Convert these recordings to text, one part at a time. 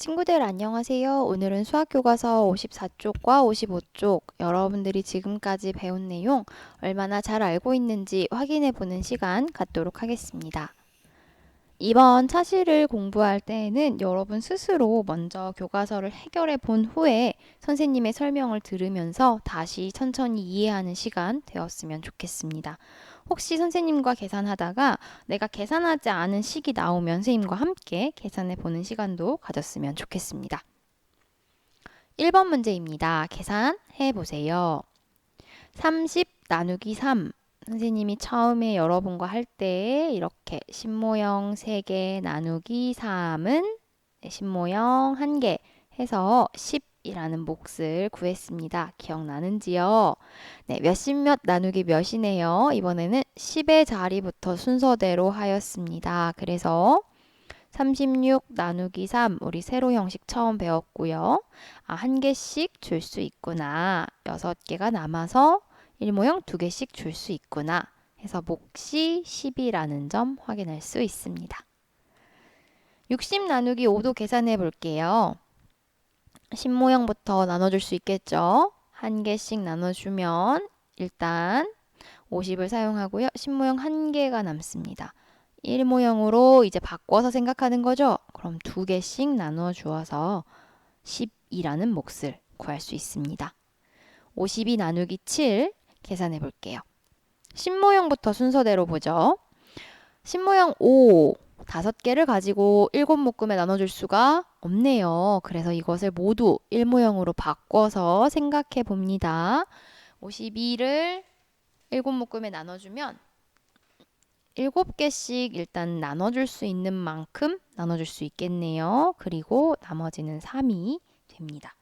친구들 안녕하세요. 오늘은 수학교과서 54쪽과 55쪽 여러분들이 지금까지 배운 내용 얼마나 잘 알고 있는지 확인해 보는 시간 갖도록 하겠습니다. 이번 차시를 공부할 때에는 여러분 스스로 먼저 교과서를 해결해 본 후에 선생님의 설명을 들으면서 다시 천천히 이해하는 시간 되었으면 좋겠습니다. 혹시 선생님과 계산하다가 내가 계산하지 않은 식이 나오면 선생님과 함께 계산해 보는 시간도 가졌으면 좋겠습니다. 1번 문제입니다. 계산해 보세요. 30 나누기 3. 선생님이 처음에 여러분과 할 때 이렇게 신모형 3개 나누기 3은 신모형 1개 해서 10이라는 몫을 구했습니다. 기억나는지요? 네, 몇십 몇 나누기 몇이네요. 이번에는 10의 자리부터 순서대로 하였습니다. 그래서 36 나누기 3 우리 세로 형식 처음 배웠고요. 한 개씩 줄 수 있구나. 6개가 남아서 1모형 2개씩 줄 수 있구나 해서 몫이 10이라는 점 확인할 수 있습니다. 60 나누기 5도 계산해 볼게요. 신모형부터 나눠줄 수 있겠죠? 한 개씩 나눠주면 일단 50을 사용하고요. 신모형 1개가 남습니다. 1모형으로 이제 바꿔서 생각하는 거죠? 그럼 2개씩 나누어 주어서 12라는 몫을 구할 수 있습니다. 52 나누기 7 계산해 볼게요. 신모형부터 순서대로 보죠. 신모형 5, 5개를 가지고 7묶음에 나눠줄 수가 없네요. 그래서 이것을 모두 1모형으로 바꿔서 생각해 봅니다. 52를 7묶음에 나눠주면 7개씩 일단 나눠줄 수 있는 만큼 나눠줄 수 있겠네요. 그리고 나머지는 3이 됩니다.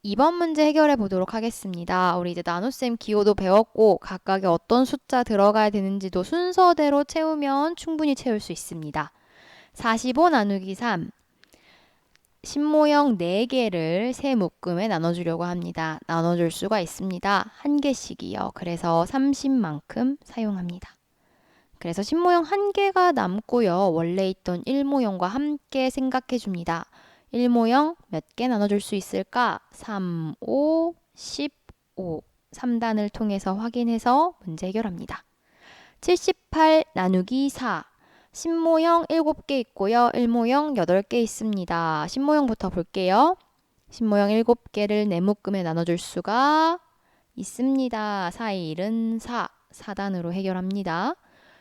2번 문제 해결해 보도록 하겠습니다. 우리 이제 나눗셈 기호도 배웠고 각각의 어떤 숫자 들어가야 되는지도 순서대로 채우면 충분히 채울 수 있습니다. 45 나누기 3 신모형 4개를 세 묶음에 나눠주려고 합니다. 나눠줄 수가 있습니다. 1개씩이요. 그래서 30만큼 사용합니다. 그래서 신모형 1개가 남고요. 원래 있던 1모형과 함께 생각해 줍니다. 1모형 몇 개 나눠줄 수 있을까? 3, 5, 15. 3단을 통해서 확인해서 문제 해결합니다. 78 나누기 4. 신모형 7개 있고요. 1모형 8개 있습니다. 신모형부터 볼게요. 신모형 7개를 4묶음에 나눠줄 수가 있습니다. 4, 1은 4. 4단으로 해결합니다.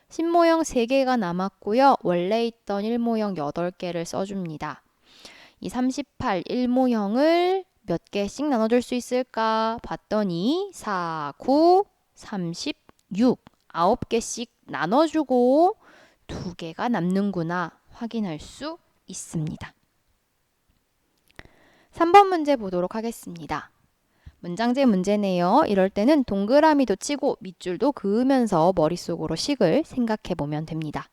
신모형 3개가 남았고요. 원래 있던 1모형 8개를 써줍니다. 이 38 1모형을 몇 개씩 나눠줄 수 있을까? 봤더니 4, 9, 36 9개씩 나눠주고 2개가 남는구나 확인할 수 있습니다. 3번 문제 보도록 하겠습니다. 문장제 문제네요. 이럴 때는 동그라미도 치고 밑줄도 그으면서 머릿속으로 식을 생각해 보면 됩니다.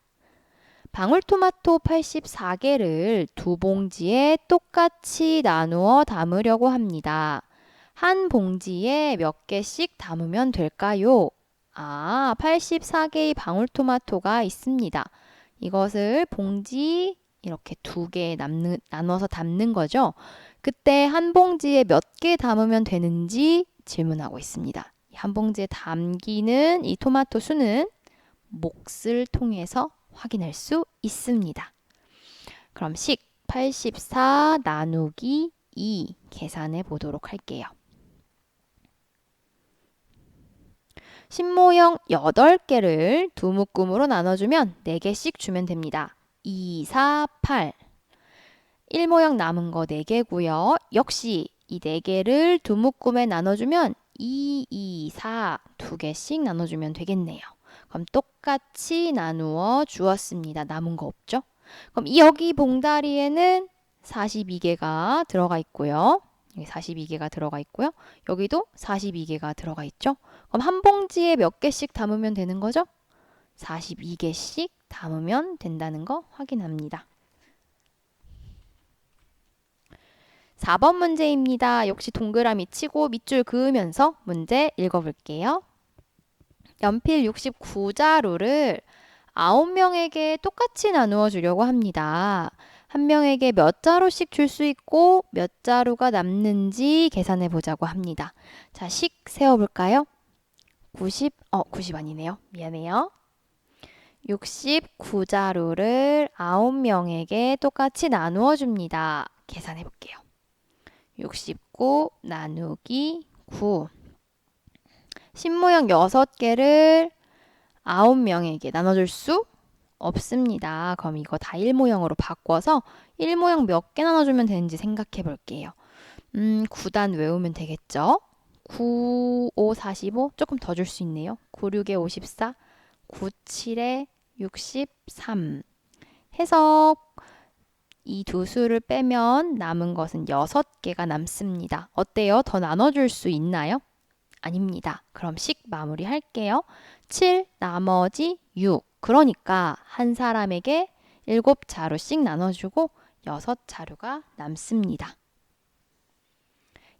방울토마토 84개를 두 봉지에 똑같이 나누어 담으려고 합니다. 한 봉지에 몇 개씩 담으면 될까요? 84개의 방울토마토가 있습니다. 이것을 봉지 이렇게 2개 나눠서 담는 거죠. 그때 한 봉지에 몇 개 담으면 되는지 질문하고 있습니다. 한 봉지에 담기는 이 토마토 수는 몫을 통해서 확인할 수 있습니다. 그럼 식 84 나누기 2 계산해 보도록 할게요. 신모형 8개를 두 묶음으로 나눠주면 4개씩 주면 됩니다. 2, 4, 8. 1모형 남은 거 4개고요. 역시 이 4개를 두 묶음에 나눠주면 2, 2, 4 2개씩 나눠주면 되겠네요. 그럼 똑같이 나누어 주었습니다. 남은 거 없죠? 그럼 여기 봉다리에는 42개가 들어가 있고요. 여기 42개가 들어가 있고요. 여기도 42개가 들어가 있죠? 그럼 한 봉지에 몇 개씩 담으면 되는 거죠? 42개씩 담으면 된다는 거 확인합니다. 4번 문제입니다. 역시 동그라미 치고 밑줄 그으면서 문제 읽어볼게요. 연필 69자루를 9명에게 똑같이 나누어 주려고 합니다. 한 명에게 몇 자루씩 줄 수 있고 몇 자루가 남는지 계산해 보자고 합니다. 자, 식 세워볼까요? 90 아니네요. 미안해요. 69자루를 9명에게 똑같이 나누어 줍니다. 계산해 볼게요. 69 나누기 9. 신모양 6개를 9명에게 나눠줄 수 없습니다. 그럼 이거 다 1모형으로 바꿔서 1모형 몇 개 나눠주면 되는지 생각해 볼게요. 9단 외우면 되겠죠? 9, 5, 45 조금 더 줄 수 있네요. 9, 6에 54, 9, 7에 63 해서 이 두 수를 빼면 남은 것은 6개가 남습니다. 어때요? 더 나눠줄 수 있나요? 아닙니다. 그럼 식 마무리 할게요. 7 나머지 6. 그러니까 한 사람에게 7자루씩 나눠주고 6자루가 남습니다.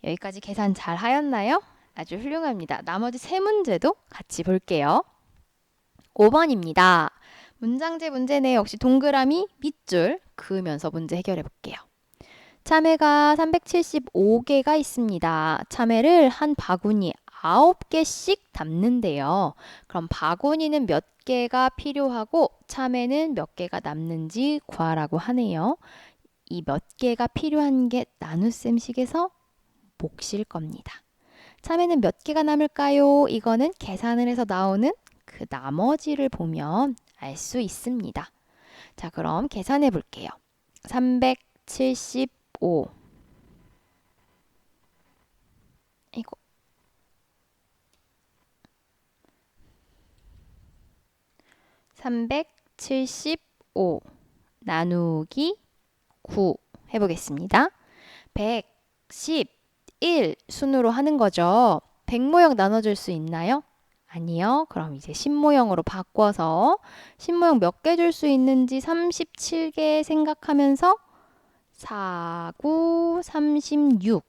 여기까지 계산 잘 하였나요? 아주 훌륭합니다. 나머지 세 문제도 같이 볼게요. 5번입니다. 문장제 문제네. 역시 동그라미 밑줄 그으면서 문제 해결해 볼게요. 참외가 375개가 있습니다. 참외를 한 바구니 9개씩 담는데요. 그럼 바구니는 몇 개가 필요하고 참외는 몇 개가 남는지 구하라고 하네요. 이 몇 개가 필요한 게 나눗셈식에서 몫일 겁니다. 참외는 몇 개가 남을까요? 이거는 계산을 해서 나오는 그 나머지를 보면 알 수 있습니다. 자, 그럼 계산해 볼게요. 375 이거 375 나누기 9 해보겠습니다. 111 순으로 하는 거죠. 100모형 나눠줄 수 있나요? 아니요. 그럼 이제 10모형으로 바꿔서 10모형 몇 개 줄 수 있는지 37개 생각하면서 4, 9, 36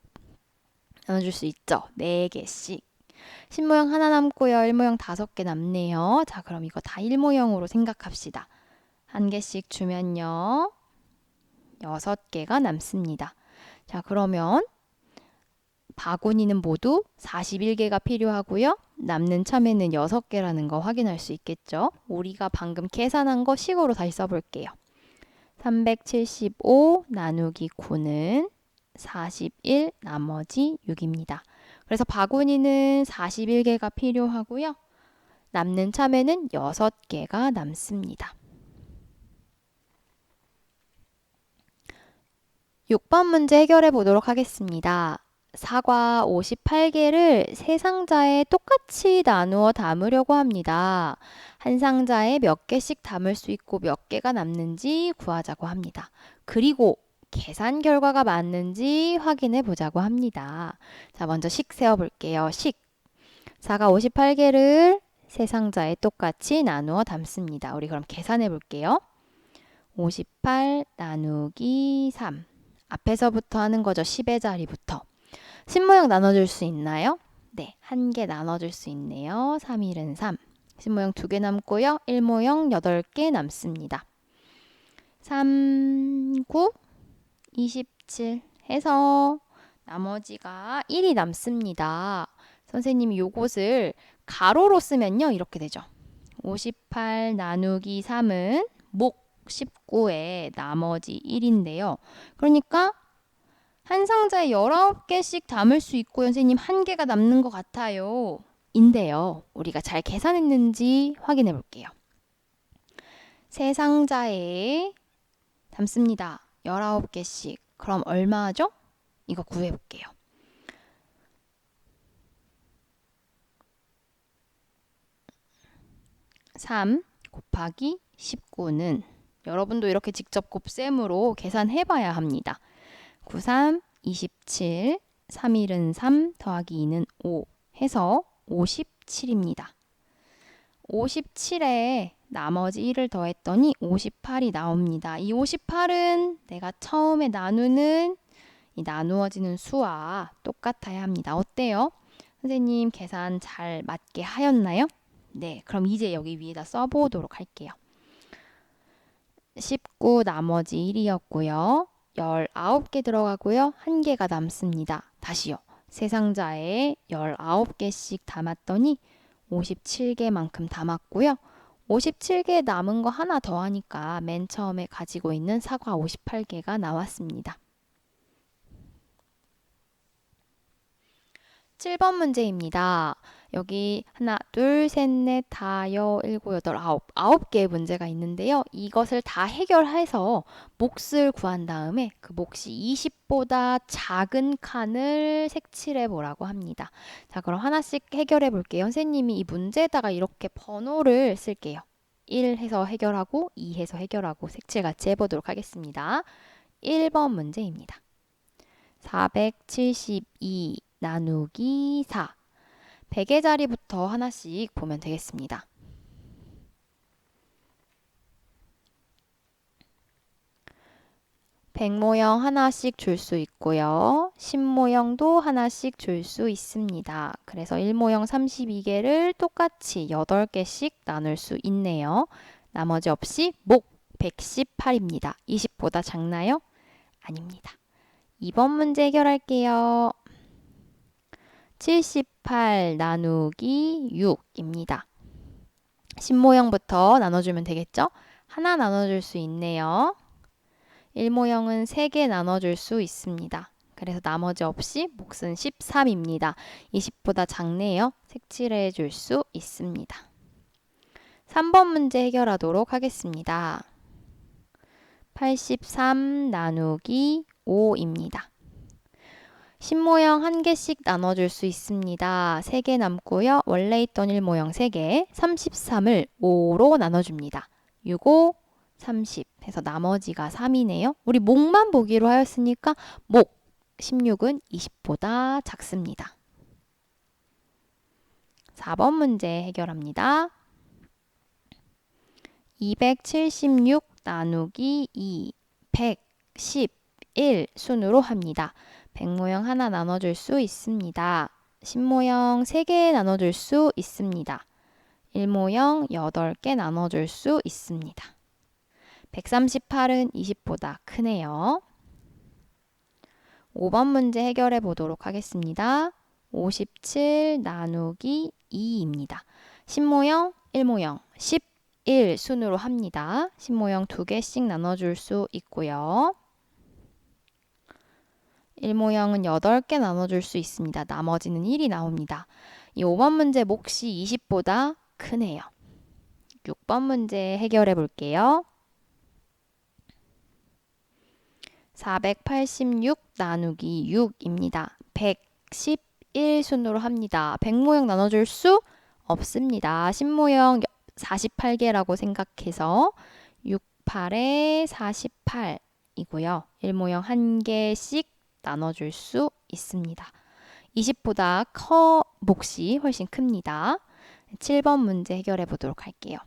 나눠줄 수 있죠. 4개씩. 10모형 하나 남고요. 1모형 5개 남네요. 자, 그럼 이거 다 1모형으로 생각합시다. 한 개씩 주면요. 6개가 남습니다. 자, 그러면 바구니는 모두 41개가 필요하고요. 남는 참외는 6개라는 거 확인할 수 있겠죠. 우리가 방금 계산한 거 식으로 다시 써볼게요. 375 나누기 9는 41 나머지 6입니다. 그래서 바구니는 41개가 필요하고요. 남는 참외는 6개가 남습니다. 6번 문제 해결해 보도록 하겠습니다. 사과 58개를 세 상자에 똑같이 나누어 담으려고 합니다. 한 상자에 몇 개씩 담을 수 있고 몇 개가 남는지 구하자고 합니다. 그리고 계산 결과가 맞는지 확인해 보자고 합니다. 자, 먼저 식 세워볼게요. 식. 사과 58개를 세 상자에 똑같이 나누어 담습니다. 우리 그럼 계산해 볼게요. 58 나누기 3. 앞에서부터 하는 거죠. 10의 자리부터. 10모형 나눠줄 수 있나요? 네, 한 개 나눠줄 수 있네요. 3, 1은 3. 10모형 2개 남고요. 1모형 8개 남습니다. 3, 9, 27 해서 나머지가 1이 남습니다. 선생님이 요것을 가로로 쓰면요. 이렇게 되죠. 58 나누기 3은 목 19에 나머지 1인데요. 그러니까 한 상자에 19개씩 담을 수 있고 선생님 한 개가 남는 것 같아요. 인데요. 우리가 잘 계산했는지 확인해 볼게요. 세 상자에 담습니다. 19개씩. 그럼 얼마죠? 이거 구해 볼게요. (3) 곱하기 19는 여러분도 이렇게 직접 곱셈으로 계산해 봐야 합니다. 9, 3, 27, 3, 1은 3, 더하기 2는 5 해서 57입니다. 57에 나머지 1을 더했더니 58이 나옵니다. 이 58은 내가 처음에 나누는 이 나누어지는 수와 똑같아야 합니다. 어때요? 선생님 계산 잘 맞게 하였나요? 네, 그럼 이제 여기 위에다 써보도록 할게요. 19 나머지 1이었고요. 19개 들어가고요. 1개가 남습니다. 다시요. 세 상자에 19개씩 담았더니 57개만큼 담았고요. 57개 남은 거 하나 더 하니까 맨 처음에 가지고 있는 사과 58개가 나왔습니다. 7번 문제입니다. 여기 하나, 둘, 셋, 넷, 다, 여, 일곱, 여덟, 아홉 개의 문제가 있는데요. 이것을 다 해결해서 몫을 구한 다음에 그 몫이 20보다 작은 칸을 색칠해 보라고 합니다. 자, 그럼 하나씩 해결해 볼게요. 선생님이 이 문제에다가 이렇게 번호를 쓸게요. 1 해서 해결하고 2 해서 해결하고 색칠 같이 해보도록 하겠습니다. 1번 문제입니다. 472 나누기 4. 100의 자리부터 하나씩 보면 되겠습니다. 백 모형 하나씩 줄 수 있고요. 10모형도 하나씩 줄 수 있습니다. 그래서 1모형 32개를 똑같이 8개씩 나눌 수 있네요. 나머지 없이 목 118입니다. 20보다 작나요? 아닙니다. 2번 문제 해결할게요. 78 나누기 6입니다. 10모형부터 나눠주면 되겠죠? 하나 나눠줄 수 있네요. 1모형은 3개 나눠줄 수 있습니다. 그래서 나머지 없이 몫은 13입니다. 20보다 작네요. 색칠해 줄 수 있습니다. 3번 문제 해결하도록 하겠습니다. 83 나누기 5입니다. 10모형 1개씩 나눠줄 수 있습니다. 3개 남고요. 원래 있던 1모형 3개, 33을 5로 나눠줍니다. 6, 5, 30 해서 나머지가 3이네요. 우리 목만 보기로 하였으니까 목 16은 20보다 작습니다. 4번 문제 해결합니다. 276 나누기 2, 111 순으로 합니다. 100모형 하나 나눠줄 수 있습니다. 10모형 3개 나눠줄 수 있습니다. 1모형 8개 나눠줄 수 있습니다. 138은 20보다 크네요. 5번 문제 해결해 보도록 하겠습니다. 57 나누기 2입니다. 10모형, 1모형, 11 순으로 합니다. 10모형 2개씩 나눠줄 수 있고요. 1모형은 8개 나눠줄 수 있습니다. 나머지는 1이 나옵니다. 이 5번 문제 몫이 20보다 크네요. 6번 문제 해결해 볼게요. 486 나누기 6입니다. 111 순으로 합니다. 100모형 나눠줄 수 없습니다. 10모형 48개라고 생각해서 6, 8에 48이고요. 1모형 1개씩 나눠줄 수 있습니다. 20보다 몫이 훨씬 큽니다. 7번 문제 해결해 보도록 할게요.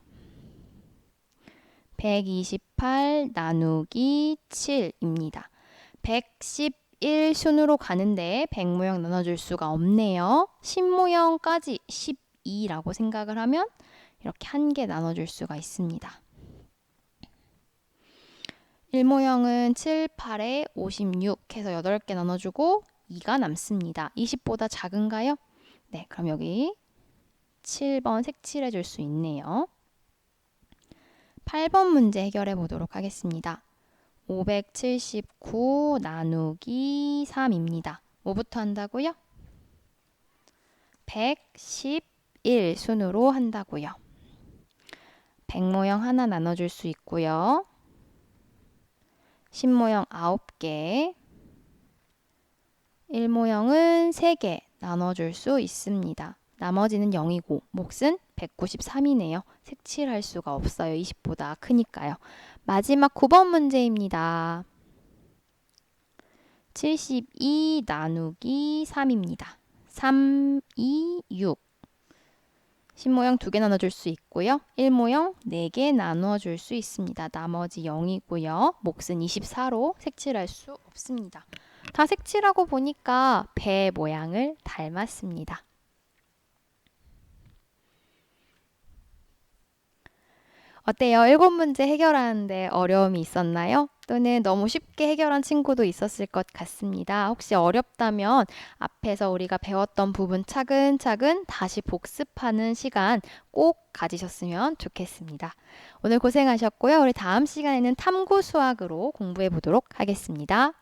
128 나누기 7입니다. 111 순으로 가는데 100모형 나눠줄 수가 없네요. 10모형까지 12라고 생각을 하면 이렇게 1개 나눠줄 수가 있습니다. 1모형은 7, 8에 56 해서 8개 나눠주고 2가 남습니다. 20보다 작은가요? 네, 그럼 여기 7번 색칠해 줄 수 있네요. 8번 문제 해결해 보도록 하겠습니다. 579 나누기 3입니다. 뭐부터 한다고요? 111 순으로 한다고요. 100모형 하나 나눠줄 수 있고요. 10모형 9개, 1모형은 3개 나눠줄 수 있습니다. 나머지는 0이고 몫은 193이네요. 색칠할 수가 없어요. 20보다 크니까요. 마지막 9번 문제입니다. 72 나누기 3입니다. 3, 2, 6. 10모형 2개 나눠줄 수 있고요. 1모형 4개 나눠줄 수 있습니다. 나머지 0이고요. 몫은 24로 색칠할 수 없습니다. 다 색칠하고 보니까 배 모양을 닮았습니다. 어때요? 7문제 해결하는데 어려움이 있었나요? 또는 너무 쉽게 해결한 친구도 있었을 것 같습니다. 혹시 어렵다면 앞에서 우리가 배웠던 부분 차근차근 다시 복습하는 시간 꼭 가지셨으면 좋겠습니다. 오늘 고생하셨고요. 우리 다음 시간에는 탐구 수학으로 공부해 보도록 하겠습니다.